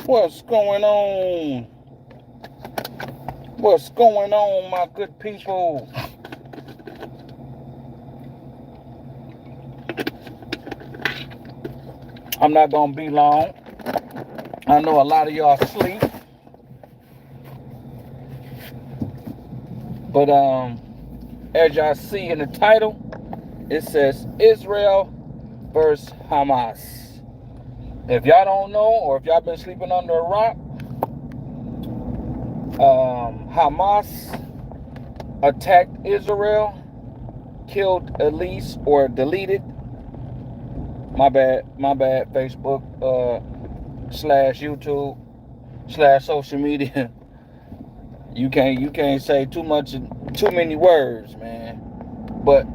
What's going on? What's going on, my good people? I'm not gonna be long. I know a lot of y'all sleep, but as y'all see in the title, it says Israel versus Hamas. If y'all don't know, or if y'all been sleeping under a rock, Hamas attacked Israel, killed at least or deleted. My bad. Facebook slash YouTube slash social media. You can't say too many words, man. But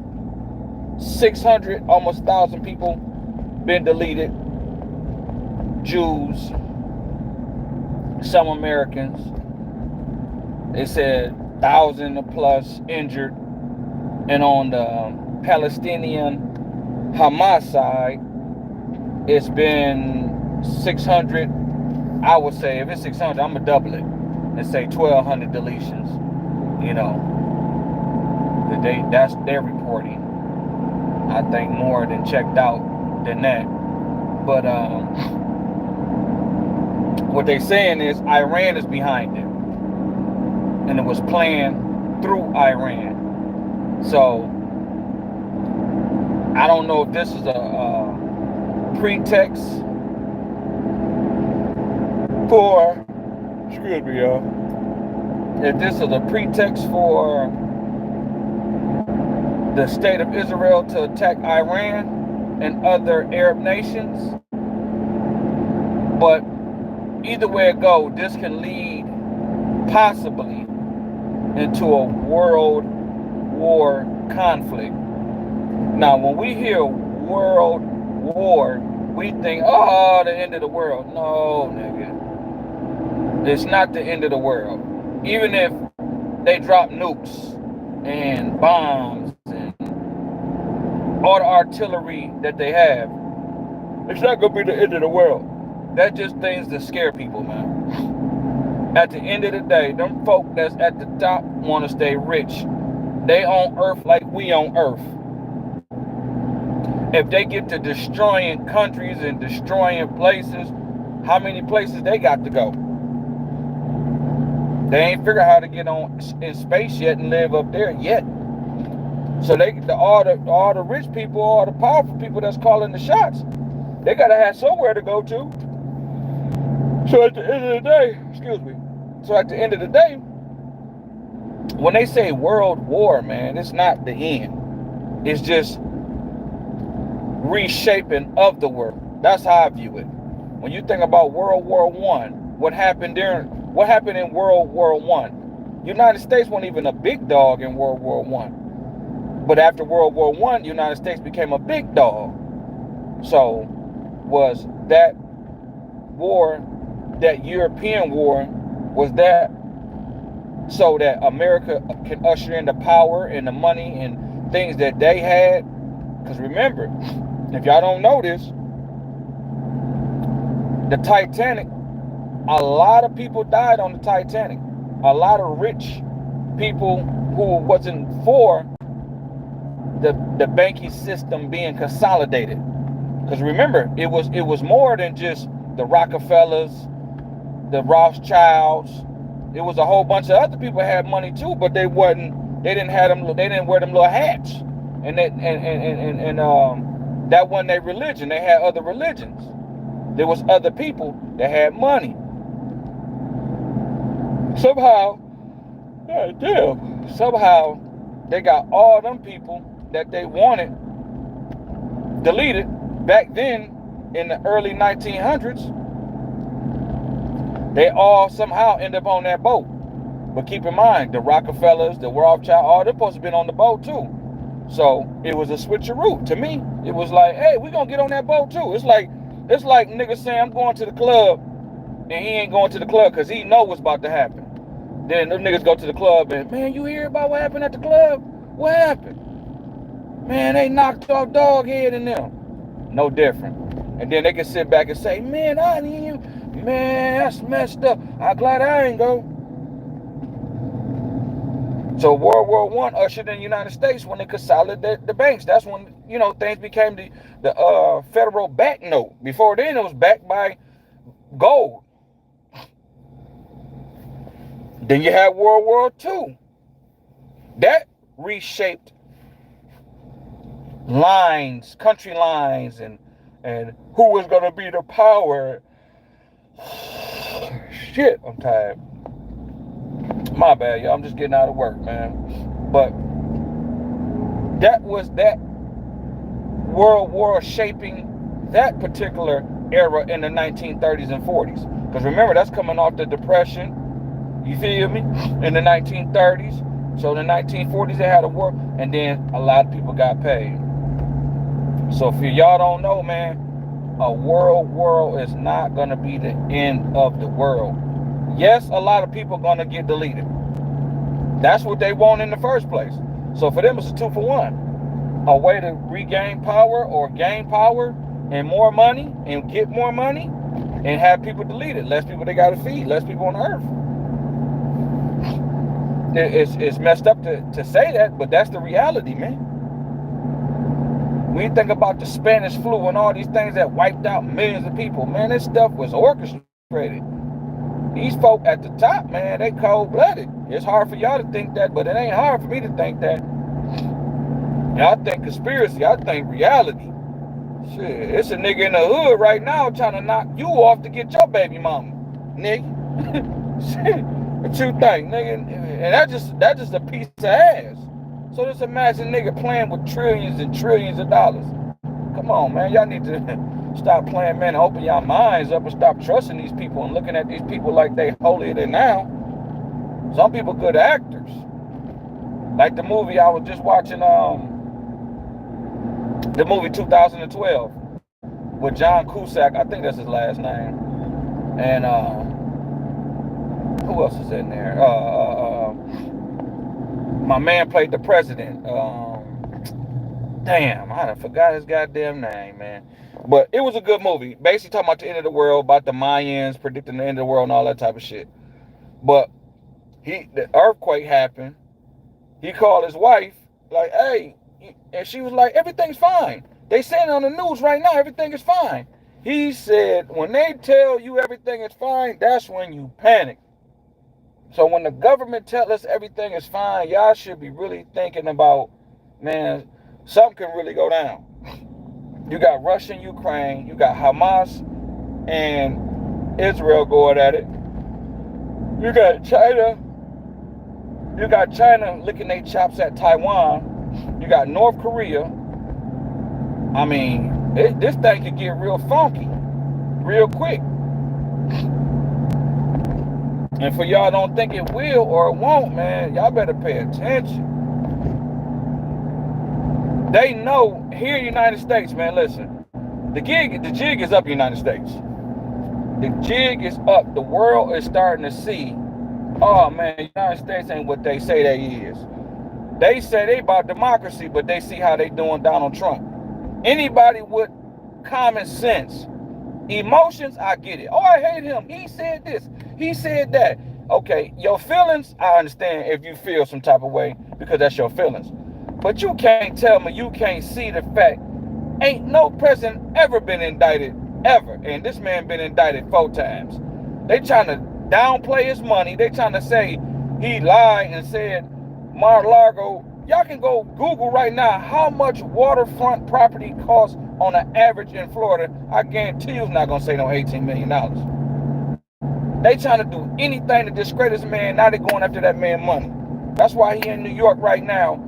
600, almost 1,000 people been deleted. Jews, some Americans. They said 1,000 plus injured, and on the Palestinian Hamas side, it's been 600. I would say if it's 600, I'm gonna double it and say 1,200 deletions. You know, that's their reporting. I think more than checked out than that. But what they're saying is Iran is behind it, and it was planned through Iran. So I don't know if this is a pretext for, excuse me, y'all, if this is a pretext for the state of Israel to attack Iran and other Arab nations. But either way it goes, this can lead possibly into a world war conflict. Now, when we hear world war, we think, oh, the end of the world. No, nigga. It's not the end of the world. Even if they drop nukes and bombs and all the artillery that they have, it's not going to be the end of the world. That's just things that scare people, man. At the end of the day, them folk that's at the top want to stay rich. They on earth like we on earth. If they get to destroying countries and destroying places, how many places they got to go? They ain't figured out how to get on in space yet and live up there yet. So all the rich people, all the powerful people that's calling the shots, they gotta have somewhere to go to. So at the end of the day, when they say world war, man, it's not the end. It's just reshaping of the world. That's how I view it. When you think about World War I, what happened in World War I? United States wasn't even a big dog in World War I. But after World War I, United States became a big dog. So was that war, that European war, was that so that America can usher in the power and the money and things that they had? Because remember, if y'all don't know this, the Titanic, a lot of people died on the Titanic. A lot of rich people who wasn't for the banking system being consolidated. Because remember, it was more than just the Rockefellers, the Rothschilds. It was a whole bunch of other people that had money too, but they didn't wear them little hats. And that wasn't their religion. They had other religions. There was other people that had money. Somehow they got all them people that they wanted deleted. Back then, in the early 1900s, they all somehow end up on that boat. But keep in mind, the Rockefellers, the Rothschild, all they're supposed to be on the boat too. So it was a switcheroo. To me, it was like, hey, we're gonna get on that boat too. It's like niggas saying I'm going to the club, and he ain't going to the club because he know what's about to happen. Then those niggas go to the club and, man, you hear about what happened at the club? What happened? Man, they knocked off Doghead and them. No different. And then they can sit back and say, man, Man, that's messed up. I'm glad I ain't go. So World War One ushered in the United States when they consolidated the banks. That's when, things became the federal bank note. Before then, it was backed by gold. Then you had World War Two. That reshaped lines, country lines, and who was gonna be the power. Shit, I'm tired. My bad, y'all. I'm just getting out of work, man. But that was that World War shaping that particular era in the 1930s and 40s. Because remember, that's coming off the Depression. You feel me? In the 1930s. So in the 1940s, they had a war, and then a lot of people got paid. So if y'all don't know, man, a world war is not going to be the end of the world. Yes, a lot of people are going to get deleted. That's what they want in the first place. So for them, it's a 2-for-1. A way to regain power or gain power and more money and get more money and have people deleted. Less people they got to feed. Less people on earth. It's messed up to say that, but that's the reality, man. When you think about the Spanish flu and all these things that wiped out millions of people, man, this stuff was orchestrated. These folk at the top, man, they cold-blooded. It's hard for y'all to think that, but it ain't hard for me to think that. Y'all think conspiracy, I think reality. Shit, it's a nigga in the hood right now trying to knock you off to get your baby mama, nigga. Shit, what you think, nigga? And that's just a piece of ass. So just imagine nigga playing with trillions and trillions of dollars. Come on, man. Y'all need to stop playing, man, and open your minds up and stop trusting these people and looking at these people like they holier than now. Some people good actors. Like the movie I was just watching, the movie 2012 with John Cusack. I think that's his last name. And who else is in there? My man played the president. Damn, I done forgot his goddamn name, man. But it was a good movie. Basically talking about the end of the world, about the Mayans, predicting the end of the world and all that type of shit. But the earthquake happened. He called his wife, like, hey, and she was like, everything's fine. They saying on the news right now, everything is fine. He said, when they tell you everything is fine, that's when you panic. So when the government tells us everything is fine, y'all should be really thinking about, man, something can really go down. You got Russia and Ukraine, you got Hamas and Israel going at it. You got China licking their chops at Taiwan. You got North Korea. I mean, this thing could get real funky real quick. And for y'all don't think it will or it won't, man, y'all better pay attention. They know here in the United States, man, listen, the jig is up in the United States. The jig is up. The world is starting to see, oh man, the United States ain't what they say they is. They say they about democracy, but they see how they doing Donald Trump. Anybody with common sense, emotions, I get it. Oh, I hate him. He said this. He said that. Okay, your feelings, I understand if you feel some type of way because that's your feelings. But you can't tell me you can't see the fact ain't no president ever been indicted, ever. And this man been indicted 4 times. They trying to downplay his money. They trying to say he lied and said Mar-a-Lago. Y'all can go Google right now how much waterfront property costs on an average in Florida. I guarantee you it's not going to say no $18 million. They trying to do anything to discredit this man. Now they going after that man money. That's why he in New York right now,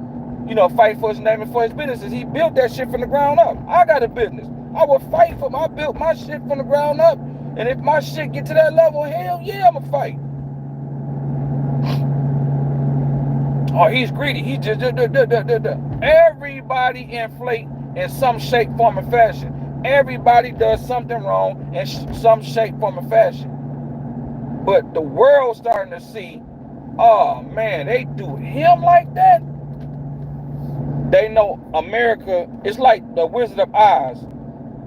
fight for his name and for his businesses. He built that shit from the ground up. I got a business. I will fight for him. I built my shit from the ground up. And if my shit get to that level, hell yeah, I'm going to fight. Oh, he's greedy. He just everybody inflate in some shape, form, or fashion. Everybody does something wrong in some shape, form, or fashion. But the world's starting to see, oh man, they do him like that. They know America is like the Wizard of Oz,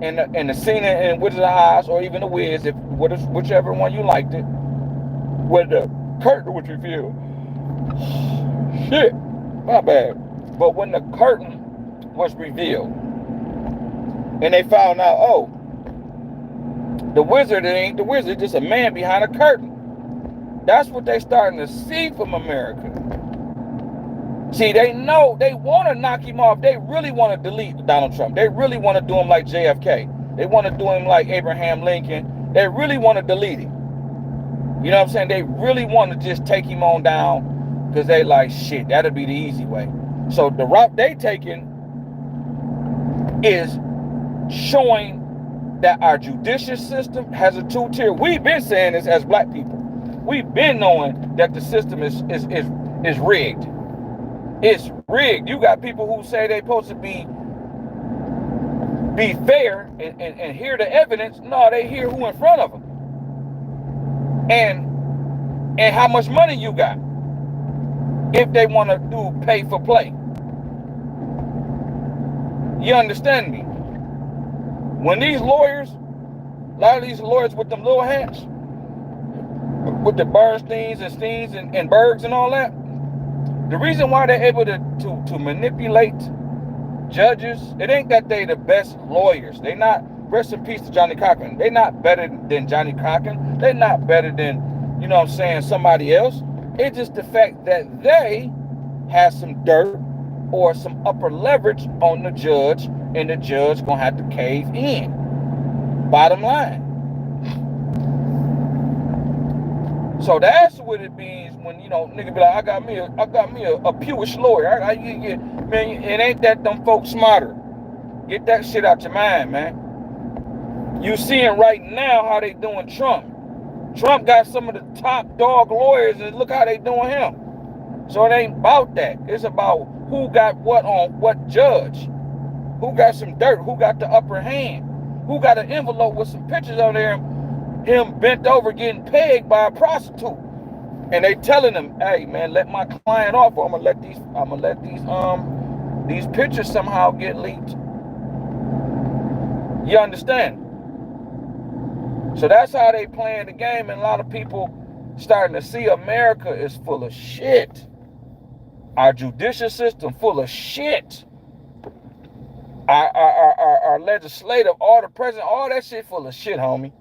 and the scene in Wizard of Oz, or even the Wiz, if whichever one you liked it, when the curtain was revealed. Shit, my bad. But when the curtain was revealed, and they found out, oh, the wizard ain't the wizard, just a man behind a curtain. That's what they starting to see from America. See, they know they want to knock him off. They really want to delete Donald Trump. They really want to do him like JFK. They want to do him like Abraham Lincoln. They really want to delete him. You know what I'm saying? They really want to just take him on down because they like, shit, that'll be the easy way. So the route they taking is showing that our judicial system has a two-tier. We've been saying this as black people. We've been knowing that the system is rigged. It's rigged. You got people who say they're supposed to be fair and hear the evidence. No, they hear who in front of them. And how much money you got. If they want to do pay for play. You understand me? When these lawyers, a lot of these lawyers with them little hats, with the Bernsteins and Steens and Bergs and all that, the reason why they're able to manipulate judges, it ain't that they the best lawyers. They not, rest in peace to Johnny Cochran. They not better than Johnny Cochran. They're not better than, you know what I'm saying, somebody else. It's just the fact that they have some dirt or some upper leverage on the judge, and the judge gonna have to cave in. Bottom line. So that's what it means when, you know, nigga be like, I got me a Jewish lawyer. Man, it ain't that them folks smarter. Get that shit out your mind, man. You seeing right now how they doing Trump. Trump got some of the top dog lawyers, and look how they doing him. So it ain't about that. It's about who got what on what judge. Who got some dirt? Who got the upper hand? Who got an envelope with some pictures on there? Him bent over getting pegged by a prostitute, and they telling him, "Hey man, let my client off, or I'm gonna let these pictures somehow get leaked." You understand? So that's how they playing the game, and a lot of people starting to see America is full of shit. Our judicial system full of shit. Our legislative, all the president, all that shit full of shit, homie.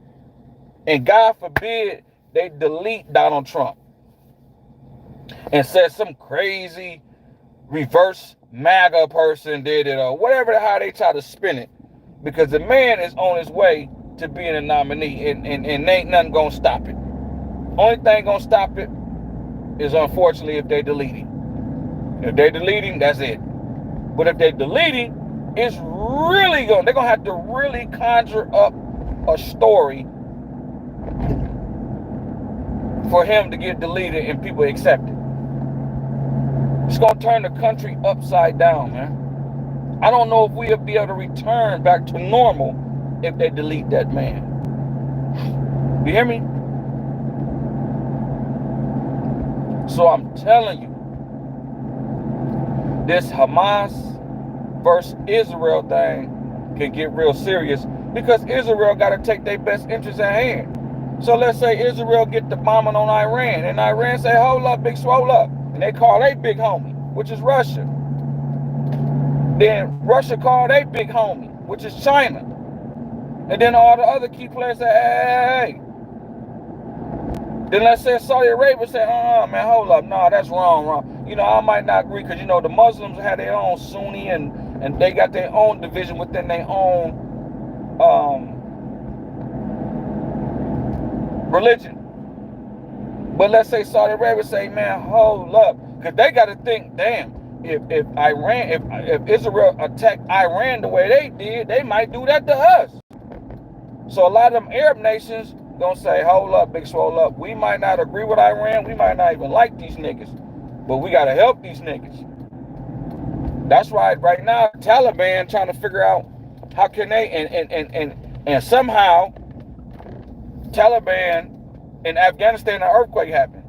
And God forbid they delete Donald Trump and said some crazy reverse MAGA person did it, or whatever how they try to spin it. Because the man is on his way to being a nominee, and ain't nothing gonna stop it. Only thing gonna stop it is, unfortunately, if they delete him. If they delete him, that's it. But if they delete him, it's really they're gonna have to really conjure up a story for him to get deleted and people accept it. It's gonna turn the country upside down, man. I don't know if we'll be able to return back to normal if they delete that man. You hear me? So I'm telling you, this Hamas versus Israel thing can get real serious, because Israel got to take their best interests at hand. So let's say Israel get the bombing on Iran, and Iran say, hold up, big swole up. And they call their big homie, which is Russia. Then Russia call their big homie, which is China. And then all the other key players say, hey. Then let's say Saudi Arabia say, man, hold up. No, that's wrong. You know, I might not agree, because, you know, the Muslims have their own Sunni, and they got their own division within their own religion. But let's say Saudi Arabia say, man, hold up, because they got to think, damn, if Israel attacked Iran the way they did, they might do that to us. So a lot of them Arab nations gonna say, hold up, big swole up. We might not agree with Iran, we might not even like these niggas, but we gotta help these niggas. That's right. Right now, Taliban trying to figure out how can they and somehow Taliban in Afghanistan, an earthquake happened.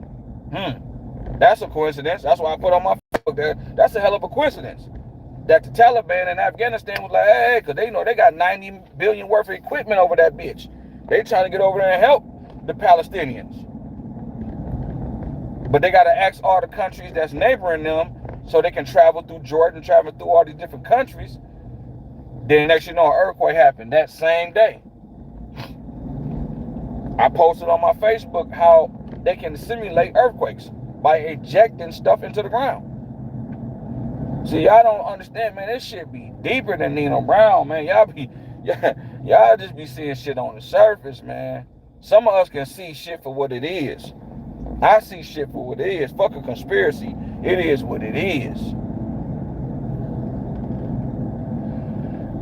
That's a coincidence. That's why I put on my Facebook there. That's a hell of a coincidence. That the Taliban in Afghanistan was like, hey, because they know they got 90 billion worth of equipment over that bitch. They trying to get over there and help the Palestinians. But they got to ask all the countries that's neighboring them so they can travel through Jordan, travel through all these different countries. Then next you know, an earthquake happened that same day. I posted on my Facebook how they can simulate earthquakes by ejecting stuff into the ground. See, y'all don't understand, man. This shit be deeper than Nino Brown, man. Y'all just be seeing shit on the surface, man. Some of us can see shit for what it is. I see shit for what it is. Fuck a conspiracy. It is what it is.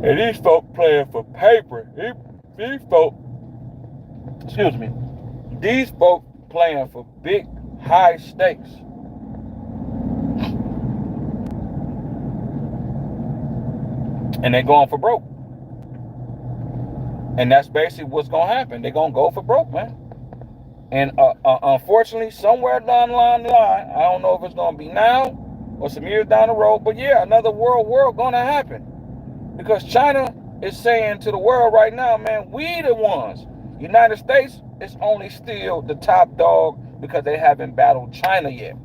And these folk playing for paper. These folk, excuse me, these folk playing for big, high stakes. And they're going for broke. And that's basically what's going to happen. They're going to go for broke, man. And unfortunately, somewhere down the line, I don't know if it's going to be now or some years down the road, but yeah, another world war going to happen. Because China is saying to the world right now, man, we the ones. United States is only still the top dog because they haven't battled China yet.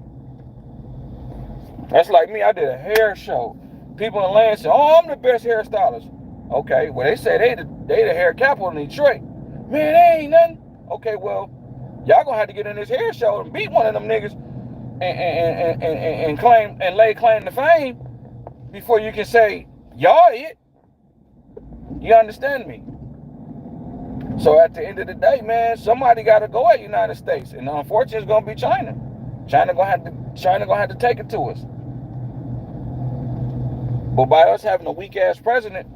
That's like me. I did a hair show. People in land say, oh, I'm the best hairstylist. Okay, well, they say they the hair capital in Detroit. Man, they ain't nothing. Okay, well, y'all gonna have to get in this hair show and beat one of them niggas and claim and lay claim to fame before you can say y'all it. You understand me? So at the end of the day, man, somebody got to go at United States, and unfortunately, it's gonna be China. China gonna have to take it to us. But by us having a weak ass president,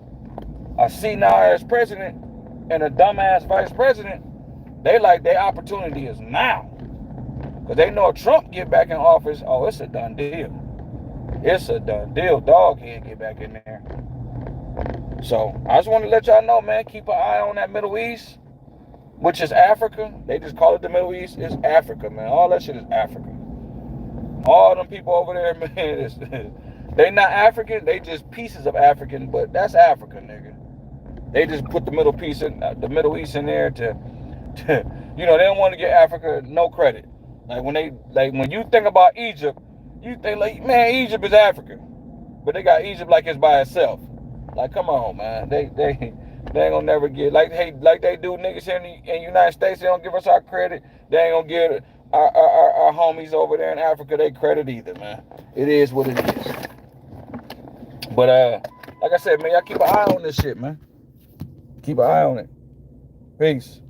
a senile ass president, and a dumb ass vice president, they like their opportunity is now. Because they know if Trump get back in office, oh, it's a done deal. It's a done deal. Doghead get back in there. So I just want to let y'all know, man, keep an eye on that Middle East, which is Africa. They just call it the Middle East. It's Africa, man. All that shit is Africa. All them people over there, man, they not African. They just pieces of African, but that's Africa, nigga. They just put the Middle East in there to you know, they don't want to give Africa no credit. Like when you think about Egypt, you think like, man, Egypt is Africa, but they got Egypt like it's by itself. Like, come on, man. They ain't gonna never get like they do niggas here in the United States. They don't give us our credit. They ain't gonna give our homies over there in Africa they credit either, man. It is what it is. But like I said, man, y'all keep an eye on this shit, man. Keep an eye on it. Peace.